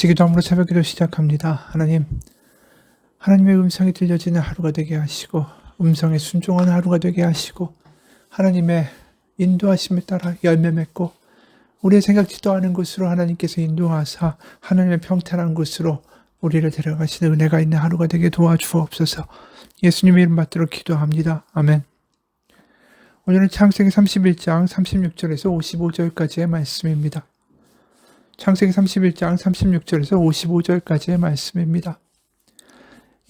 같이 기도함으로 새벽기도 시작합니다. 하나님의 음성이 들려지는 하루가 되게 하시고 음성에 순종하는 하루가 되게 하시고 하나님의 인도하심에 따라 열매 맺고 우리의 생각지도 않은 곳으로 하나님께서 인도하사 하나님의 평탄한 곳으로 우리를 데려가시는 은혜가 있는 하루가 되게 도와주옵소서. 예수님의 이름 받들어 기도합니다. 아멘. 오늘은 창세기 31장 36절에서 55절까지의 말씀입니다. 창세기 31장 36절에서 55절까지의 말씀입니다.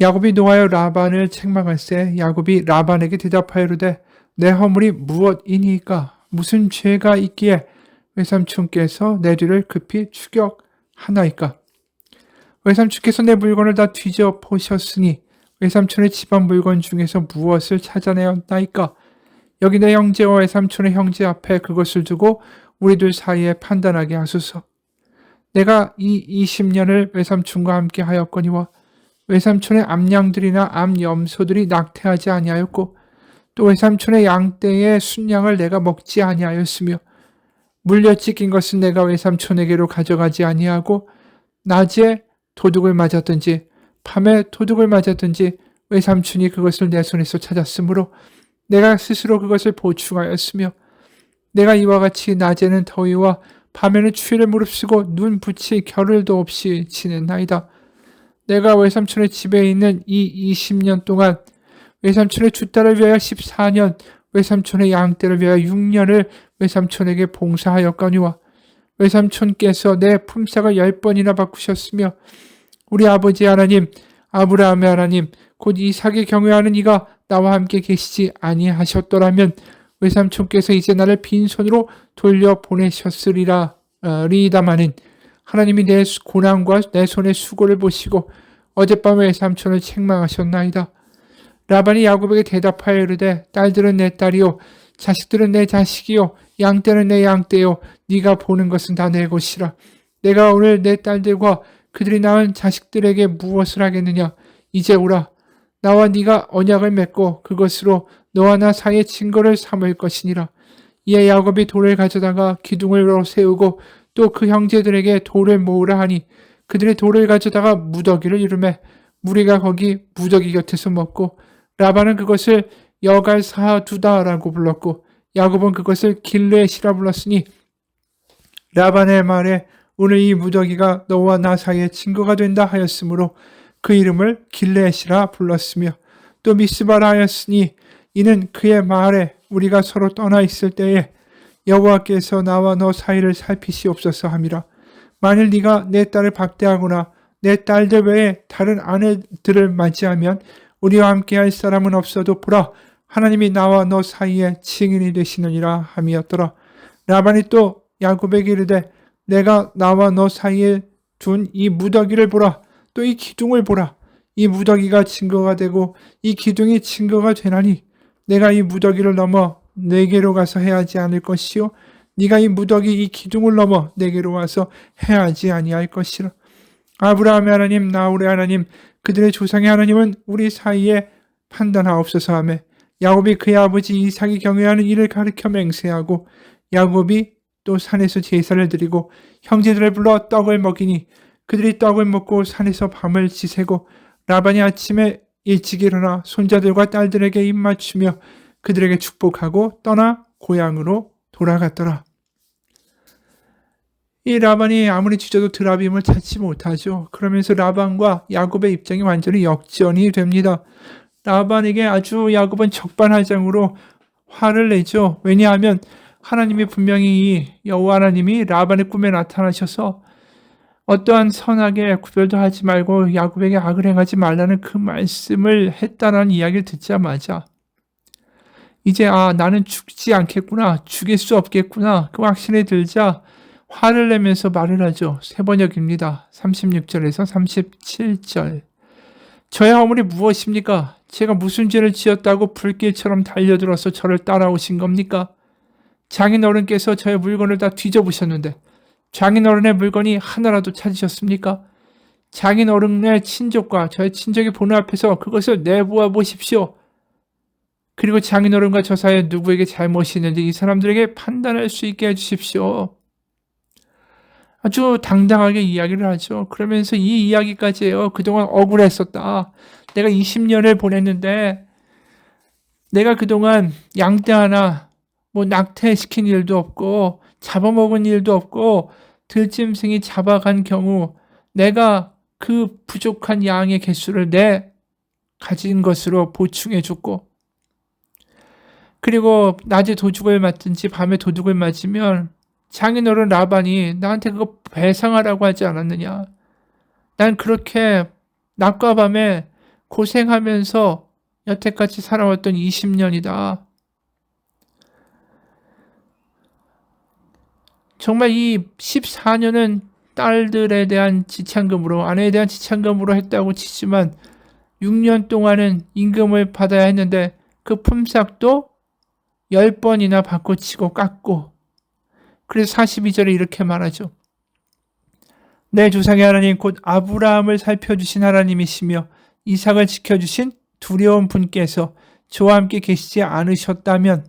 야곱이 노하여 라반을 책망할세 야곱이 라반에게 대답하여 이르되 내 허물이 무엇이니까 무슨 죄가 있기에 외삼촌께서 내 뒤를 급히 추격하나이까. 외삼촌께서 내 물건을 다 뒤져 보셨으니 외삼촌의 집안 물건 중에서 무엇을 찾아내었나이까. 여기 내 형제와 외삼촌의 형제 앞에 그것을 두고 우리 둘 사이에 판단하게 하소서. 내가 이 20년을 외삼촌과 함께 하였거니와 외삼촌의 암양들이나 암염소들이 낙태하지 아니하였고 또 외삼촌의 양떼의 순양을 내가 먹지 아니하였으며 물려 찢긴 것은 내가 외삼촌에게로 가져가지 아니하고 낮에 도둑을 맞았든지 밤에 도둑을 맞았든지 외삼촌이 그것을 내 손에서 찾았으므로 내가 스스로 그것을 보충하였으며 내가 이와 같이 낮에는 더위와 밤에는 추위를 무릅쓰고 눈 붙일 겨를도 없이 지냈나이다. 내가 외삼촌의 집에 있는 이 20년 동안 외삼촌의 주딸을 위하여 14년, 외삼촌의 양떼를 위하여 6년을 외삼촌에게 봉사하였거니와 외삼촌께서 내 품삯을 10번이나 바꾸셨으며 우리 아버지 하나님, 아브라함의 하나님, 곧 이삭의 경외하는 이가 나와 함께 계시지 아니하셨더라면 외삼촌께서 이제 나를 빈손으로 돌려보내셨으리다마는 하나님이 내 고난과 내 손의 수고를 보시고 어젯밤에 외삼촌을 책망하셨나이다. 라반이 야곱에게 대답하여 이르되 딸들은 내 딸이요 자식들은 내 자식이요 양떼는 내 양떼요 네가 보는 것은 다 내 것이라. 내가 오늘 내 딸들과 그들이 낳은 자식들에게 무엇을 하겠느냐. 이제 오라. 나와 네가 언약을 맺고 그것으로 너와 나 사이의 증거를 삼을 것이니라. 이에 야곱이 돌을 가져다가 기둥으로 세우고 또 그 형제들에게 돌을 모으라 하니 그들이 돌을 가져다가 무더기를 이루매 무리가 거기 무더기 곁에서 먹고 라반은 그것을 여갈사두다라고 불렀고 야곱은 그것을 길르엣이라 불렀으니 라반의 말에 오늘 이 무더기가 너와 나 사이의 증거가 된다 하였으므로 그 이름을 길르엣이라 불렀으며 또 미스바라 하였으니 이는 그의 말에 우리가 서로 떠나 있을 때에 여호와께서 나와 너 사이를 살피시옵소서 함이라. 만일 네가 내 딸을 박대하거나 내 딸들 외에 다른 아내들을 맞이하면 우리와 함께할 사람은 없어도 보라 하나님이 나와 너 사이에 증인이 되시느니라 함이었더라. 라반이 또 야곱에게 이르되 내가 나와 너 사이에 둔 이 무더기를 보라. 또 이 기둥을 보라. 이 무더기가 증거가 되고 이 기둥이 증거가 되나니 내가 이 무더기를 넘어 내게로 가서 해하지 않을 것이요 네가 이 무더기 이 기둥을 넘어 내게로 와서 해하지 아니할 것이라. 아브라함의 하나님 나홀의 하나님 그들의 조상의 하나님은 우리 사이에 판단하옵소서 하며 야곱이 그의 아버지 이삭이 경외하는 이를 가르쳐 맹세하고 야곱이 또 산에서 제사를 드리고 형제들을 불러 떡을 먹이니 그들이 떡을 먹고 산에서 밤을 지새고 라반이 아침에 일찍 일어나 손자들과 딸들에게 입맞추며 그들에게 축복하고 떠나 고향으로 돌아갔더라. 이 라반이 아무리 짖어도 드라빔을 찾지 못하죠. 그러면서 라반과 야곱의 입장이 완전히 역전이 됩니다. 라반에게 아주 야곱은 적반하장으로 화를 내죠. 왜냐하면 하나님이 분명히 여호와 하나님이 라반의 꿈에 나타나셔서 어떠한 선악에 구별도 하지 말고 야곱에게 악을 행하지 말라는 그 말씀을 했다는 이야기를 듣자마자 이제 나는 죽지 않겠구나, 죽일 수 없겠구나 그 확신이 들자 화를 내면서 말을 하죠. 세번역입니다. 36절에서 37절. 저의 허물이 무엇입니까? 제가 무슨 죄를 지었다고 불길처럼 달려들어서 저를 따라오신 겁니까? 장인어른께서 저의 물건을 다 뒤져보셨는데 장인어른의 물건이 하나라도 찾으셨습니까? 장인어른의 친족과 저의 친족이 보는 앞에서 그것을 내보아 보십시오. 그리고 장인어른과 저 사이에 누구에게 잘못이 있는지 이 사람들에게 판단할 수 있게 해주십시오. 아주 당당하게 이야기를 하죠. 그러면서 이 이야기까지 해요. 그동안 억울했었다. 내가 20년을 보냈는데 내가 그동안 양떼 하나 낙태시킨 일도 없고 잡아먹은 일도 없고 들짐승이 잡아간 경우 내가 그 부족한 양의 개수를 내 가진 것으로 보충해 줬고, 그리고 낮에 도둑을 맞든지 밤에 도둑을 맞으면 장인어른 라반이 나한테 그거 배상하라고 하지 않았느냐. 난 그렇게 낮과 밤에 고생하면서 여태까지 살아왔던 20년이다. 정말 이 14년은 딸들에 대한 지참금으로, 아내에 대한 지참금으로 했다고 치지만 6년 동안은 임금을 받아야 했는데 그 품삯도 10번이나 바꿔치고 깎고, 그래서 42절에 이렇게 말하죠. 내 조상의 하나님 곧 아브라함을 살펴주신 하나님이시며 이삭을 지켜주신 두려운 분께서 저와 함께 계시지 않으셨다면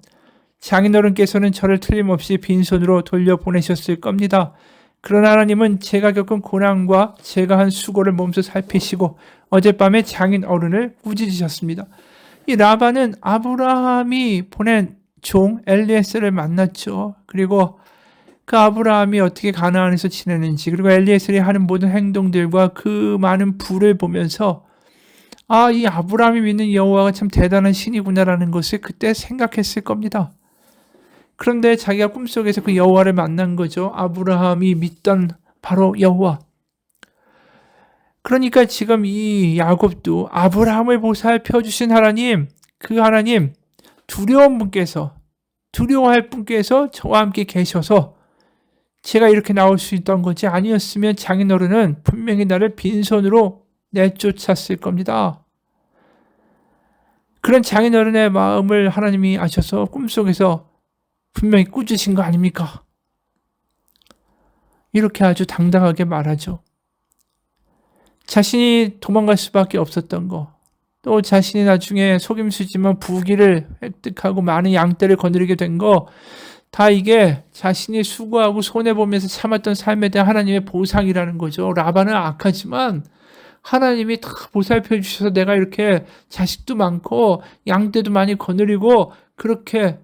장인어른께서는 저를 틀림없이 빈손으로 돌려보내셨을 겁니다. 그러나 하나님은 제가 겪은 고난과 제가 한 수고를 몸소 살피시고 어젯밤에 장인어른을 꾸짖으셨습니다. 이 라반은 아브라함이 보낸 종 엘리에셀을 만났죠. 그리고 그 아브라함이 어떻게 가나안에서 지내는지, 그리고 엘리에셀이 하는 모든 행동들과 그 많은 부를 보면서 이 아브라함이 믿는 여호와가 참 대단한 신이구나라는 것을 그때 생각했을 겁니다. 그런데 자기가 꿈속에서 그 여호와를 만난 거죠. 아브라함이 믿던 바로 여호와. 그러니까 지금 이 야곱도 아브라함을 보살펴 주신 하나님, 그 하나님, 두려워할 분께서 저와 함께 계셔서 제가 이렇게 나올 수 있던 거지, 아니었으면 장인어른은 분명히 나를 빈손으로 내쫓았을 겁니다. 그런 장인어른의 마음을 하나님이 아셔서 꿈속에서 분명히 꾸짖으신 거 아닙니까? 이렇게 아주 당당하게 말하죠. 자신이 도망갈 수밖에 없었던 거, 또 자신이 나중에 속임수지만 부귀를 획득하고 많은 양떼를 거느리게 된 거, 다 이게 자신이 수고하고 손해보면서 참았던 삶에 대한 하나님의 보상이라는 거죠. 라반은 악하지만 하나님이 다 보살펴 주셔서 내가 이렇게 자식도 많고 양떼도 많이 거느리고 그렇게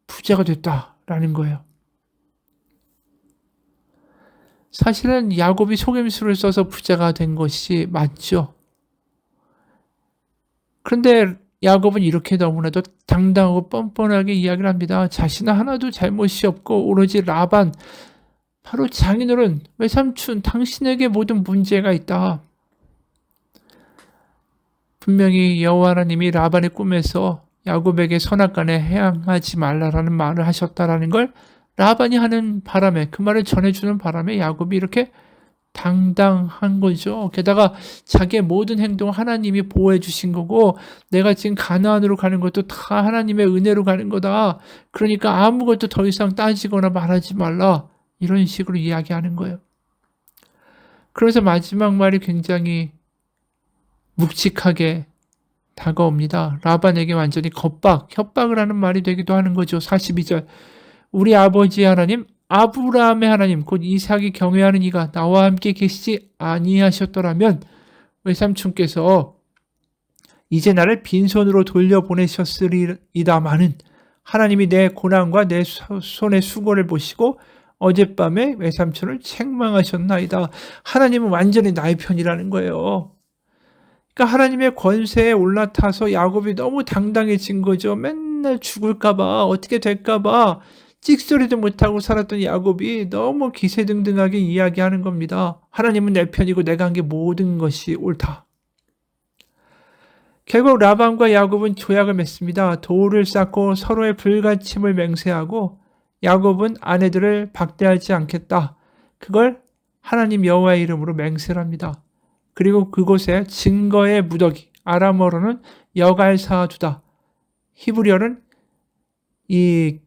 부자가 됐다라는 거예요. 사실은 야곱이 속임수를 써서 부자가 된 것이 맞죠. 그런데 야곱은 이렇게 너무나도 당당하고 뻔뻔하게 이야기를 합니다. 자신은 하나도 잘못이 없고 오로지 라반, 바로 장인어른, 외삼촌, 당신에게 모든 문제가 있다. 분명히 여호와 하나님이 라반의 꿈에서 야곱에게 선악간에 해양하지 말라라는 말을 하셨다라는 걸 라반이 하는 바람에, 그 말을 전해주는 바람에 야곱이 이렇게 당당한 거죠. 게다가 자기의 모든 행동을 하나님이 보호해 주신 거고, 내가 지금 가나안으로 가는 것도 다 하나님의 은혜로 가는 거다. 그러니까 아무것도 더 이상 따지거나 말하지 말라. 이런 식으로 이야기하는 거예요. 그래서 마지막 말이 굉장히 묵직하게 다가옵니다. 라반에게 완전히 협박을 하는 말이 되기도 하는 거죠. 42절. 우리 아버지 하나님, 아브라함의 하나님, 곧 이삭이 경외하는 이가 나와 함께 계시지 아니하셨더라면 외삼촌께서 이제 나를 빈손으로 돌려보내셨으리이다마는 하나님이 내 고난과 내 손의 수고를 보시고 어젯밤에 외삼촌을 책망하셨나이다. 하나님은 완전히 나의 편이라는 거예요. 그러니까 하나님의 권세에 올라타서 야곱이 너무 당당해진 거죠. 맨날 죽을까봐, 어떻게 될까봐 찍소리도 못하고 살았던 야곱이 너무 기세등등하게 이야기하는 겁니다. 하나님은 내 편이고 내가 한 게 모든 것이 옳다. 결국 라반과 야곱은 조약을 맺습니다. 도를 쌓고 서로의 불가침을 맹세하고 야곱은 아내들을 박대하지 않겠다. 그걸 하나님 여호와의 이름으로 맹세를 합니다. 그리고 그곳에 증거의 무더기, 아람어로는 여갈사두다, 히브리어는 이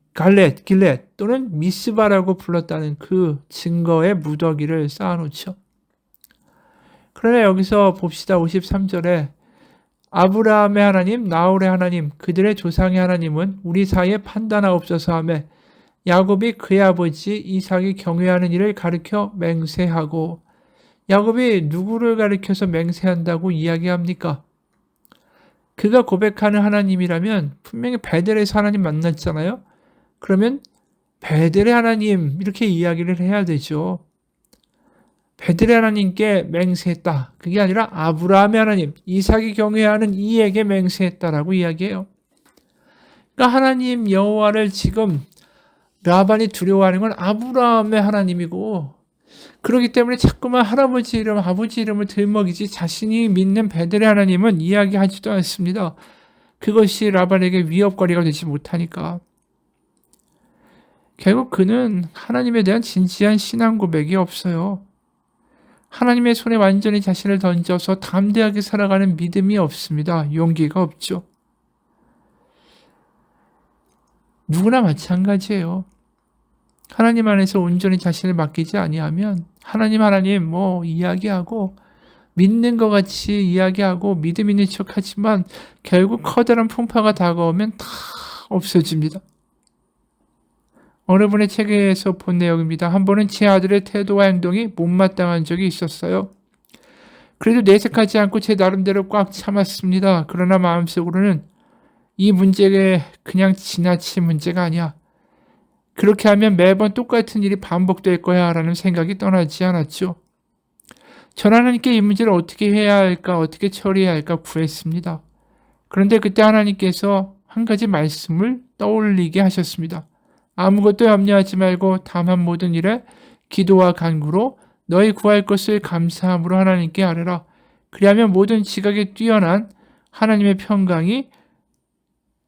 길렛 또는 미스바라고 불렀다는 그 증거의 무더기를 쌓아놓죠. 그러나 여기서 봅시다. 53절에 아브라함의 하나님, 나홀의 하나님, 그들의 조상의 하나님은 우리 사이에 판단하옵소서 하며 야곱이 그의 아버지 이삭이 경외하는 일을 가르쳐 맹세하고, 야곱이 누구를 가르쳐서 맹세한다고 이야기합니까? 그가 고백하는 하나님이라면 분명히 베델에서 하나님 만났잖아요. 그러면 베델의 하나님 이렇게 이야기를 해야 되죠. 베델의 하나님께 맹세했다. 그게 아니라 아브라함의 하나님, 이삭이 경외하는 이에게 맹세했다라고 이야기해요. 그러니까 하나님 여호와를 지금 라반이 두려워하는 건 아브라함의 하나님이고, 그렇기 때문에 자꾸만 할아버지 이름, 아버지 이름을 들먹이지 자신이 믿는 베델의 하나님은 이야기하지도 않습니다. 그것이 라반에게 위협거리가 되지 못하니까. 결국 그는 하나님에 대한 진지한 신앙 고백이 없어요. 하나님의 손에 완전히 자신을 던져서 담대하게 살아가는 믿음이 없습니다. 용기가 없죠. 누구나 마찬가지예요. 하나님 안에서 온전히 자신을 맡기지 아니하면 하나님 이야기하고 믿는 것 같이 이야기하고 믿음 있는 척하지만 결국 커다란 풍파가 다가오면 다 없어집니다. 어느 분의 책에서 본 내용입니다. 한 번은 제 아들의 태도와 행동이 못마땅한 적이 있었어요. 그래도 내색하지 않고 제 나름대로 꽉 참았습니다. 그러나 마음속으로는 이 문제가 그냥 지나칠 문제가 아니야. 그렇게 하면 매번 똑같은 일이 반복될 거야 라는 생각이 떠나지 않았죠. 전 하나님께 이 문제를 어떻게 해야 할까, 어떻게 처리해야 할까 구했습니다. 그런데 그때 하나님께서 한 가지 말씀을 떠올리게 하셨습니다. 아무것도 염려하지 말고 다만 모든 일에 기도와 간구로 너희 구할 것을 감사함으로 하나님께 아뢰라. 그리하면 모든 지각에 뛰어난 하나님의 평강이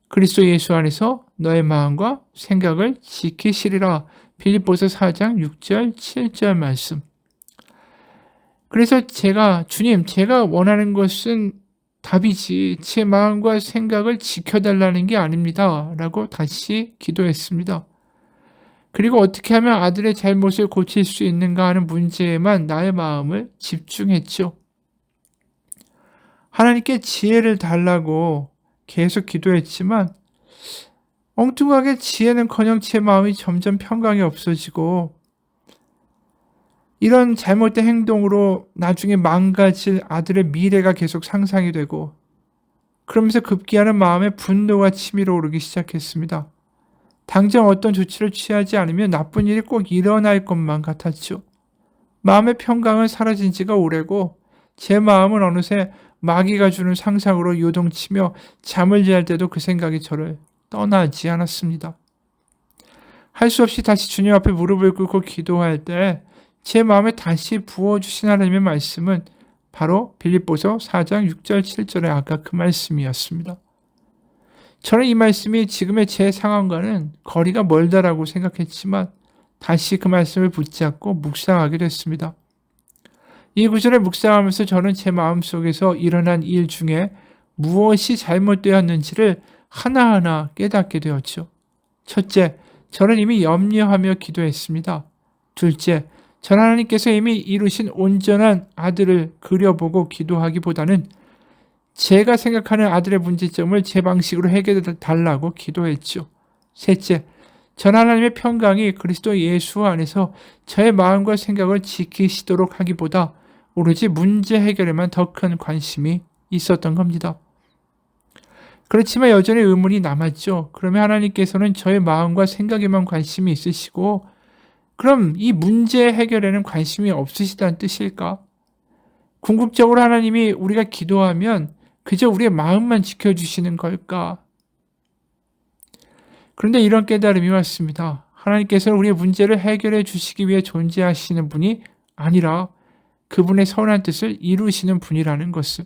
그리스도 예수 안에서 너의 마음과 생각을 지키시리라. 빌립보서 4장 6절 7절 말씀. 그래서 제가 원하는 것은 답이지 제 마음과 생각을 지켜달라는 게 아닙니다 라고 다시 기도했습니다. 그리고 어떻게 하면 아들의 잘못을 고칠 수 있는가 하는 문제에만 나의 마음을 집중했죠. 하나님께 지혜를 달라고 계속 기도했지만 엉뚱하게 지혜는커녕 제 마음이 점점 평강이 없어지고 이런 잘못된 행동으로 나중에 망가질 아들의 미래가 계속 상상이 되고 그러면서 급기야는 마음에 분노가 치밀어 오르기 시작했습니다. 당장 어떤 조치를 취하지 않으면 나쁜 일이 꼭 일어날 것만 같았죠. 마음의 평강은 사라진 지가 오래고 제 마음은 어느새 마귀가 주는 상상으로 요동치며 잠을 잘 때도 그 생각이 저를 떠나지 않았습니다. 할 수 없이 다시 주님 앞에 무릎을 꿇고 기도할 때 제 마음에 다시 부어주신 하나님의 말씀은 바로 빌립보서 4장 6절 7절의 아까 그 말씀이었습니다. 저는 이 말씀이 지금의 제 상황과는 거리가 멀다라고 생각했지만 다시 그 말씀을 붙잡고 묵상하게 됐습니다. 이 구절을 묵상하면서 저는 제 마음속에서 일어난 일 중에 무엇이 잘못되었는지를 하나하나 깨닫게 되었죠. 첫째, 저는 이미 염려하며 기도했습니다. 둘째, 전 하나님께서 이미 이루신 온전한 아들을 그려보고 기도하기보다는 제가 생각하는 아들의 문제점을 제 방식으로 해결해 달라고 기도했죠. 셋째, 전 하나님의 평강이 그리스도 예수 안에서 저의 마음과 생각을 지키시도록 하기보다 오로지 문제 해결에만 더 큰 관심이 있었던 겁니다. 그렇지만 여전히 의문이 남았죠. 그러면 하나님께서는 저의 마음과 생각에만 관심이 있으시고 그럼 이 문제 해결에는 관심이 없으시다는 뜻일까? 궁극적으로 하나님이 우리가 기도하면 그저 우리의 마음만 지켜주시는 걸까? 그런데 이런 깨달음이 왔습니다. 하나님께서는 우리의 문제를 해결해 주시기 위해 존재하시는 분이 아니라 그분의 선한 뜻을 이루시는 분이라는 것을.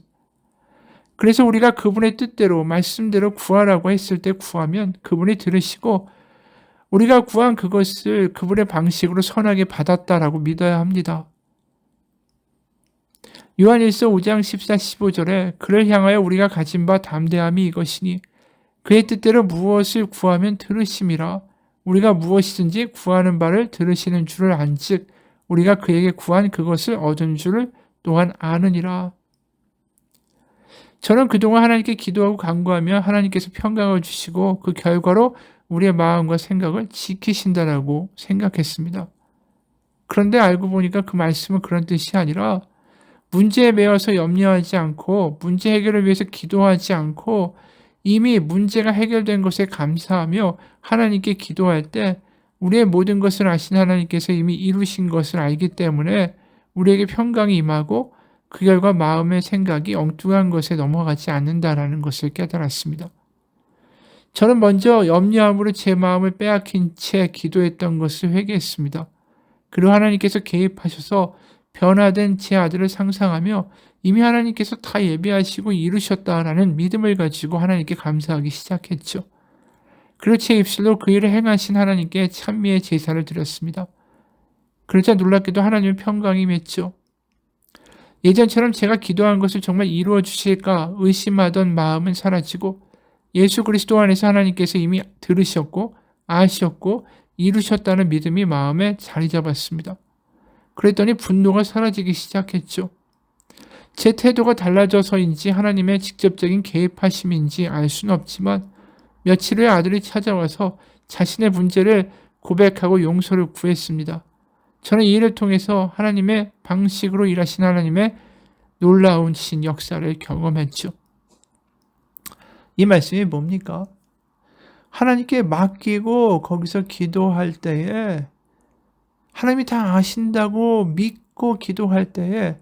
그래서 우리가 그분의 뜻대로 말씀대로 구하라고 했을 때 구하면 그분이 들으시고 우리가 구한 그것을 그분의 방식으로 선하게 받았다라고 믿어야 합니다. 요한일서 5장 14, 15절에 그를 향하여 우리가 가진 바 담대함이 이것이니 그의 뜻대로 무엇을 구하면 들으심이라. 우리가 무엇이든지 구하는 바를 들으시는 줄을 안즉 우리가 그에게 구한 그것을 얻은 줄을 또한 아느니라. 저는 그동안 하나님께 기도하고 간구하며 하나님께서 평강을 주시고 그 결과로 우리의 마음과 생각을 지키신다라고 생각했습니다. 그런데 알고 보니까 그 말씀은 그런 뜻이 아니라 문제에 매여서 염려하지 않고 문제 해결을 위해서 기도하지 않고 이미 문제가 해결된 것에 감사하며 하나님께 기도할 때 우리의 모든 것을 아신 하나님께서 이미 이루신 것을 알기 때문에 우리에게 평강이 임하고 그 결과 마음의 생각이 엉뚱한 것에 넘어가지 않는다라는 것을 깨달았습니다. 저는 먼저 염려함으로 제 마음을 빼앗긴 채 기도했던 것을 회개했습니다. 그리고 하나님께서 개입하셔서 변화된 제 아들을 상상하며 이미 하나님께서 다 예비하시고 이루셨다라는 믿음을 가지고 하나님께 감사하기 시작했죠. 그리고 제 입술로 그 일을 행하신 하나님께 찬미의 제사를 드렸습니다. 그러자 놀랍게도 하나님의 평강이 임했죠. 예전처럼 제가 기도한 것을 정말 이루어 주실까 의심하던 마음은 사라지고 예수 그리스도 안에서 하나님께서 이미 들으셨고 아셨고 이루셨다는 믿음이 마음에 자리 잡았습니다. 그랬더니 분노가 사라지기 시작했죠. 제 태도가 달라져서인지 하나님의 직접적인 개입하심인지 알 수는 없지만 며칠 후에 아들이 찾아와서 자신의 문제를 고백하고 용서를 구했습니다. 저는 이 일을 통해서 하나님의 방식으로 일하신 하나님의 놀라운 신 역사를 경험했죠. 이 말씀이 뭡니까? 하나님께 맡기고 거기서 기도할 때에 하나님이 다 아신다고 믿고 기도할 때에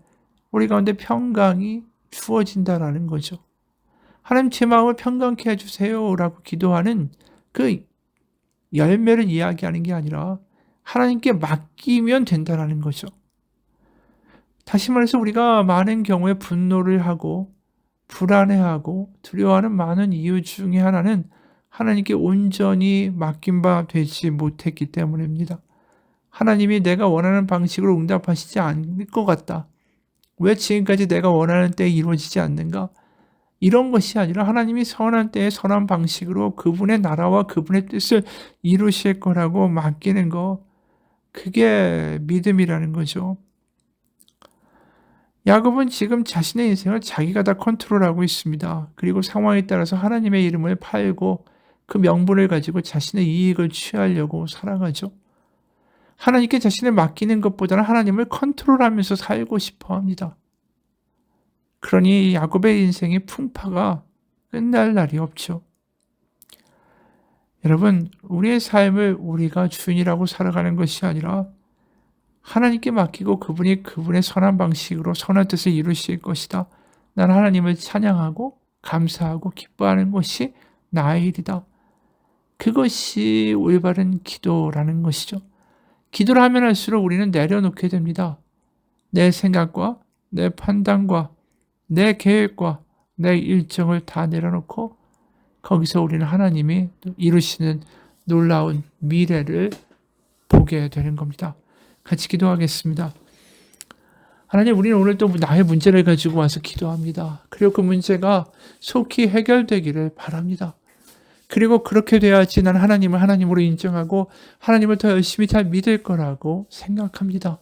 우리 가운데 평강이 주어진다라는 거죠. 하나님 제 마음을 평강케 해주세요 라고 기도하는 그 열매를 이야기하는 게 아니라 하나님께 맡기면 된다라는 거죠. 다시 말해서 우리가 많은 경우에 분노를 하고 불안해하고 두려워하는 많은 이유 중에 하나는 하나님께 온전히 맡긴 바 되지 못했기 때문입니다. 하나님이 내가 원하는 방식으로 응답하시지 않을 것 같다. 왜 지금까지 내가 원하는 때에 이루어지지 않는가? 이런 것이 아니라 하나님이 선한 때에 선한 방식으로 그분의 나라와 그분의 뜻을 이루실 거라고 맡기는 거, 그게 믿음이라는 거죠. 야곱은 지금 자신의 인생을 자기가 다 컨트롤하고 있습니다. 그리고 상황에 따라서 하나님의 이름을 팔고 그 명분을 가지고 자신의 이익을 취하려고 살아가죠. 하나님께 자신을 맡기는 것보다는 하나님을 컨트롤하면서 살고 싶어 합니다. 그러니 야곱의 인생의 풍파가 끝날 날이 없죠. 여러분, 우리의 삶을 우리가 주인이라고 살아가는 것이 아니라 하나님께 맡기고 그분이 그분의 선한 방식으로 선한 뜻을 이루실 것이다. 난 하나님을 찬양하고 감사하고 기뻐하는 것이 나의 일이다. 그것이 올바른 기도라는 것이죠. 기도를 하면 할수록 우리는 내려놓게 됩니다. 내 생각과 내 판단과 내 계획과 내 일정을 다 내려놓고 거기서 우리는 하나님이 이루시는 놀라운 미래를 보게 되는 겁니다. 같이 기도하겠습니다. 하나님, 우리는 오늘 또 나의 문제를 가지고 와서 기도합니다. 그리고 그 문제가 속히 해결되기를 바랍니다. 그리고 그렇게 돼야지 난 하나님을 하나님으로 인정하고 하나님을 더 열심히 잘 믿을 거라고 생각합니다.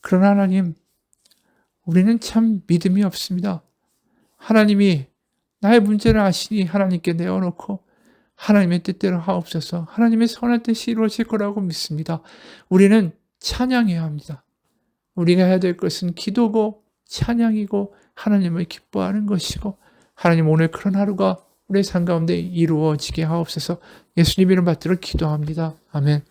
그러나 하나님, 우리는 참 믿음이 없습니다. 하나님이 나의 문제를 아시니 하나님께 내어놓고 하나님의 뜻대로 하옵소서. 하나님의 선한 뜻이 이루어질 거라고 믿습니다. 우리는 찬양해야 합니다. 우리가 해야 될 것은 기도고 찬양이고 하나님을 기뻐하는 것이고 하나님 오늘 그런 하루가 우리의 삶 가운데 이루어지게 하옵소서. 예수님 이름 받들어 기도합니다. 아멘.